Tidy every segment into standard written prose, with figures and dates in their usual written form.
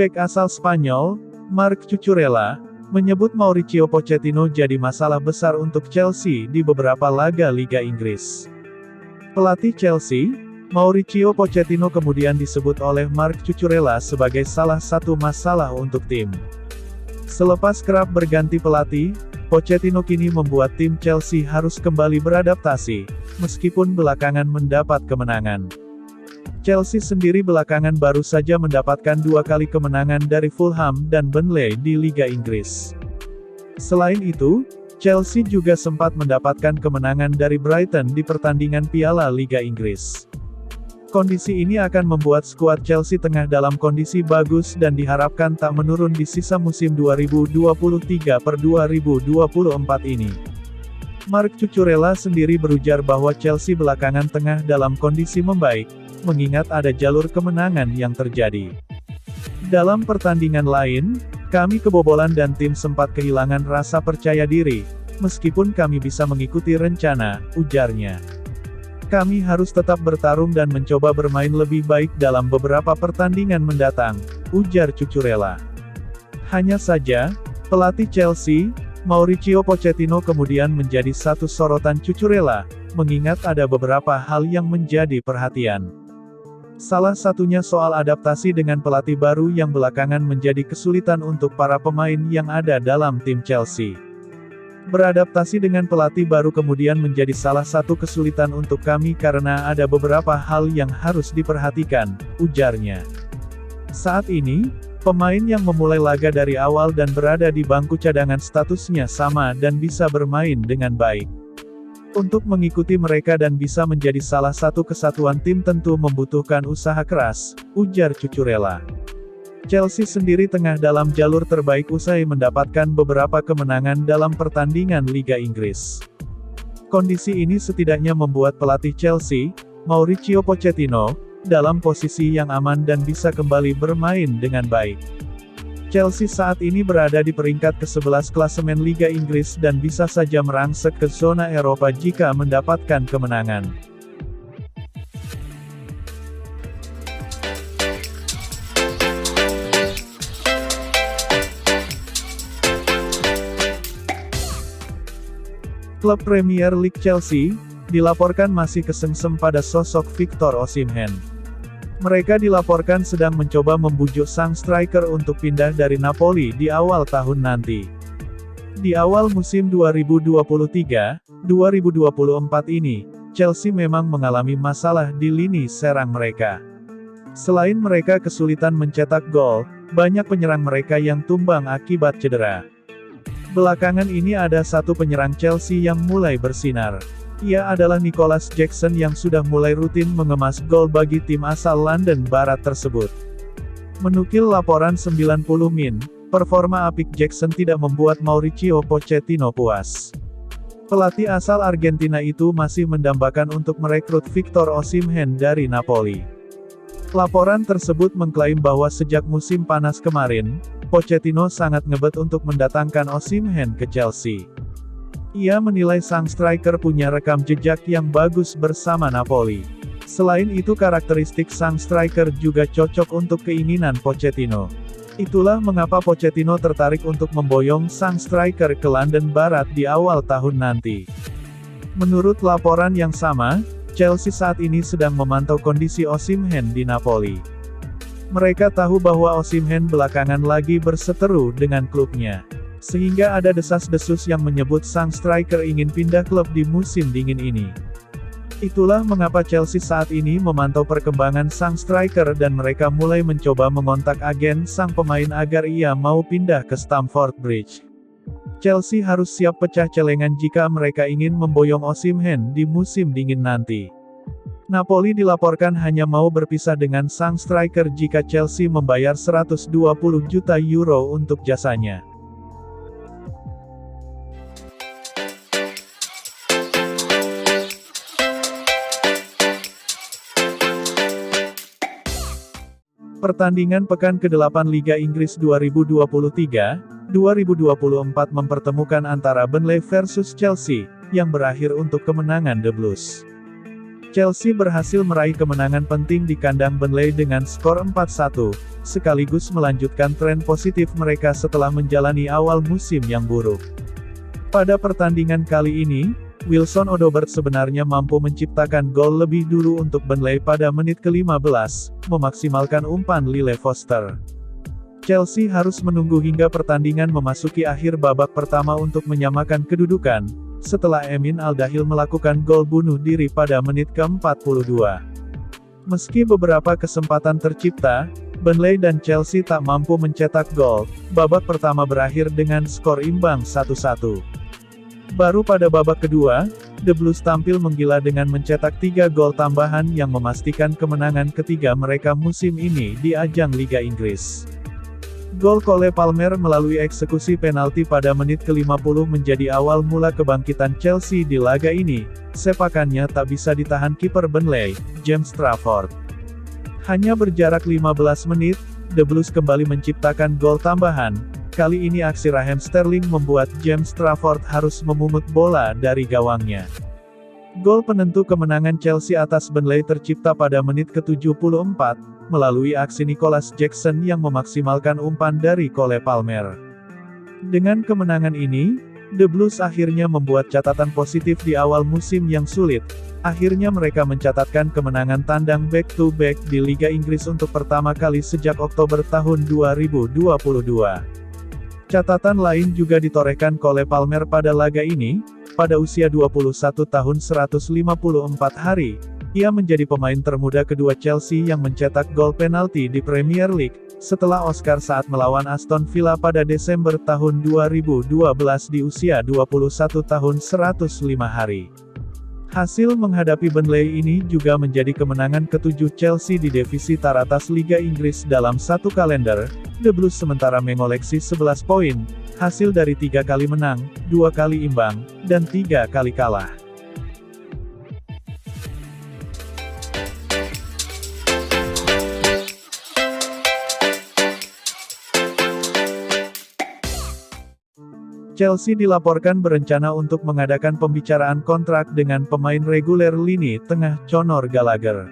Bek asal Spanyol, Marc Cucurella, menyebut Mauricio Pochettino jadi masalah besar untuk Chelsea di beberapa laga Liga Inggris. Pelatih Chelsea, Mauricio Pochettino kemudian disebut oleh Marc Cucurella sebagai salah satu masalah untuk tim. Selepas kerap berganti pelatih, Pochettino kini membuat tim Chelsea harus kembali beradaptasi, meskipun belakangan mendapat kemenangan. Chelsea sendiri belakangan baru saja mendapatkan 2 kali kemenangan dari Fulham dan Burnley di Liga Inggris. Selain itu, Chelsea juga sempat mendapatkan kemenangan dari Brighton di pertandingan Piala Liga Inggris. Kondisi ini akan membuat skuad Chelsea tengah dalam kondisi bagus dan diharapkan tak menurun di sisa musim 2023-2024 ini. Marc Cucurella sendiri berujar bahwa Chelsea belakangan tengah dalam kondisi membaik, mengingat ada jalur kemenangan yang terjadi. Dalam pertandingan lain, kami kebobolan dan tim sempat kehilangan rasa percaya diri, meskipun kami bisa mengikuti rencana, ujarnya. Kami harus tetap bertarung dan mencoba bermain lebih baik dalam beberapa pertandingan mendatang, ujar Cucurella. Hanya saja, pelatih Chelsea, Mauricio Pochettino kemudian menjadi satu sorotan Cucurella, mengingat ada beberapa hal yang menjadi perhatian. Salah satunya soal adaptasi dengan pelatih baru yang belakangan menjadi kesulitan untuk para pemain yang ada dalam tim Chelsea. Beradaptasi dengan pelatih baru kemudian menjadi salah satu kesulitan untuk kami karena ada beberapa hal yang harus diperhatikan, ujarnya. Saat ini, pemain yang memulai laga dari awal dan berada di bangku cadangan statusnya sama dan bisa bermain dengan baik. Untuk mengikuti mereka dan bisa menjadi salah satu kesatuan tim tentu membutuhkan usaha keras, ujar Cucurella. Chelsea sendiri tengah dalam jalur terbaik usai mendapatkan beberapa kemenangan dalam pertandingan Liga Inggris. Kondisi ini setidaknya membuat pelatih Chelsea, Mauricio Pochettino, dalam posisi yang aman dan bisa kembali bermain dengan baik. Chelsea saat ini berada di peringkat ke-11 klasemen Liga Inggris dan bisa saja merangsek ke zona Eropa jika mendapatkan kemenangan. Klub Premier League Chelsea, dilaporkan masih kesengsem pada sosok Victor Osimhen. Mereka dilaporkan sedang mencoba membujuk sang striker untuk pindah dari Napoli di awal tahun nanti. Di awal musim 2023-2024 ini, Chelsea memang mengalami masalah di lini serang mereka. Selain mereka kesulitan mencetak gol, banyak penyerang mereka yang tumbang akibat cedera. Belakangan ini ada satu penyerang Chelsea yang mulai bersinar. Ia adalah Nicolas Jackson yang sudah mulai rutin mengemas gol bagi tim asal London Barat tersebut. Menukil laporan 90 Min, performa apik Jackson tidak membuat Mauricio Pochettino puas. Pelatih asal Argentina itu masih mendambakan untuk merekrut Victor Osimhen dari Napoli. Laporan tersebut mengklaim bahwa sejak musim panas kemarin, Pochettino sangat ngebet untuk mendatangkan Osimhen ke Chelsea. Ia menilai sang striker punya rekam jejak yang bagus bersama Napoli. Selain itu karakteristik sang striker juga cocok untuk keinginan Pochettino. Itulah mengapa Pochettino tertarik untuk memboyong sang striker ke London Barat di awal tahun nanti. Menurut laporan yang sama, Chelsea saat ini sedang memantau kondisi Osimhen di Napoli. Mereka tahu bahwa Osimhen belakangan lagi berseteru dengan klubnya. Sehingga ada desas-desus yang menyebut sang striker ingin pindah klub di musim dingin ini. Itulah mengapa Chelsea saat ini memantau perkembangan sang striker dan mereka mulai mencoba mengontak agen sang pemain agar ia mau pindah ke Stamford Bridge. Chelsea harus siap pecah celengan jika mereka ingin memboyong Osimhen di musim dingin nanti. Napoli dilaporkan hanya mau berpisah dengan sang striker jika Chelsea membayar 120 juta euro untuk jasanya. Pertandingan pekan ke-8 Liga Inggris 2023-2024 mempertemukan antara Burnley versus Chelsea, yang berakhir untuk kemenangan The Blues. Chelsea berhasil meraih kemenangan penting di kandang Burnley dengan skor 4-1, sekaligus melanjutkan tren positif mereka setelah menjalani awal musim yang buruk. Pada pertandingan kali ini, Wilson Odobert sebenarnya mampu menciptakan gol lebih dulu untuk Burnley pada menit ke-15, memaksimalkan umpan Lyle Foster. Chelsea harus menunggu hingga pertandingan memasuki akhir babak pertama untuk menyamakan kedudukan, setelah Emin Al-Dahil melakukan gol bunuh diri pada menit ke-42. Meski beberapa kesempatan tercipta, Burnley dan Chelsea tak mampu mencetak gol, babak pertama berakhir dengan skor imbang 1-1. Baru pada babak kedua, The Blues tampil menggila dengan mencetak 3 gol tambahan yang memastikan kemenangan ketiga mereka musim ini di ajang Liga Inggris. Gol Cole Palmer melalui eksekusi penalti pada menit ke-50 menjadi awal mula kebangkitan Chelsea di laga ini. Sepakannya tak bisa ditahan kiper Burnley, James Trafford. Hanya berjarak 15 menit, The Blues kembali menciptakan gol tambahan. Kali ini aksi Raheem Sterling membuat James Trafford harus memungut bola dari gawangnya. Gol penentu kemenangan Chelsea atas Burnley tercipta pada menit ke-74, melalui aksi Nicholas Jackson yang memaksimalkan umpan dari Cole Palmer. Dengan kemenangan ini, The Blues akhirnya membuat catatan positif di awal musim yang sulit. Akhirnya mereka mencatatkan kemenangan tandang back-to-back di Liga Inggris untuk pertama kali sejak Oktober tahun 2022. Catatan lain juga ditorehkan Cole Palmer pada laga ini. Pada usia 21 tahun 154 hari, ia menjadi pemain termuda kedua Chelsea yang mencetak gol penalti di Premier League, setelah Oscar saat melawan Aston Villa pada Desember tahun 2012 di usia 21 tahun 105 hari. Hasil menghadapi Burnley ini juga menjadi kemenangan ke-7 Chelsea di divisi teratas Liga Inggris dalam satu kalender. The Blues sementara mengoleksi 11 poin, hasil dari 3 kali menang, 2 kali imbang, dan 3 kali kalah. Chelsea dilaporkan berencana untuk mengadakan pembicaraan kontrak dengan pemain reguler lini tengah Conor Gallagher.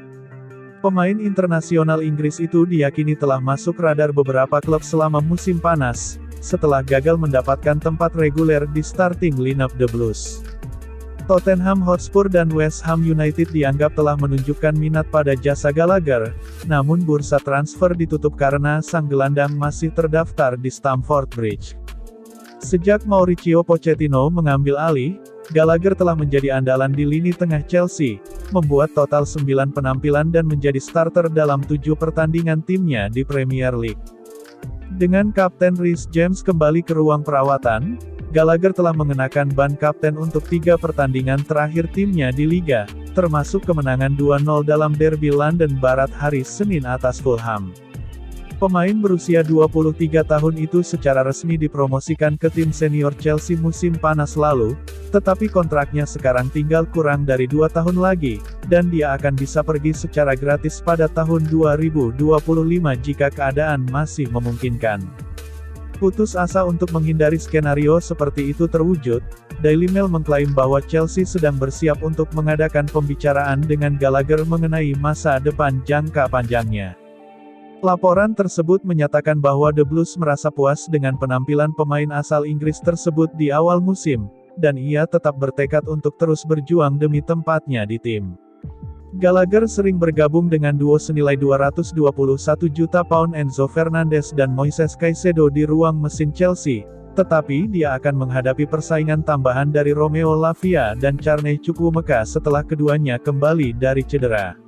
Pemain internasional Inggris itu diyakini telah masuk radar beberapa klub selama musim panas, setelah gagal mendapatkan tempat reguler di starting lineup The Blues. Tottenham Hotspur dan West Ham United dianggap telah menunjukkan minat pada jasa Gallagher, namun bursa transfer ditutup karena sang gelandang masih terdaftar di Stamford Bridge. Sejak Mauricio Pochettino mengambil alih, Gallagher telah menjadi andalan di lini tengah Chelsea, membuat total 9 penampilan dan menjadi starter dalam 7 pertandingan timnya di Premier League. Dengan Kapten Reece James kembali ke ruang perawatan, Gallagher telah mengenakan ban kapten untuk 3 pertandingan terakhir timnya di Liga, termasuk kemenangan 2-0 dalam derby London Barat hari Senin atas Fulham. Pemain berusia 23 tahun itu secara resmi dipromosikan ke tim senior Chelsea musim panas lalu, tetapi kontraknya sekarang tinggal kurang dari 2 tahun lagi, dan dia akan bisa pergi secara gratis pada tahun 2025 jika keadaan masih memungkinkan. Putus asa untuk menghindari skenario seperti itu terwujud, Daily Mail mengklaim bahwa Chelsea sedang bersiap untuk mengadakan pembicaraan dengan Gallagher mengenai masa depan jangka panjangnya. Laporan tersebut menyatakan bahwa The Blues merasa puas dengan penampilan pemain asal Inggris tersebut di awal musim, dan ia tetap bertekad untuk terus berjuang demi tempatnya di tim. Gallagher sering bergabung dengan duo senilai 221 juta pound Enzo Fernandez dan Moises Caicedo di ruang mesin Chelsea, tetapi dia akan menghadapi persaingan tambahan dari Romeo Lavia dan Carney Chukwuemeka setelah keduanya kembali dari cedera.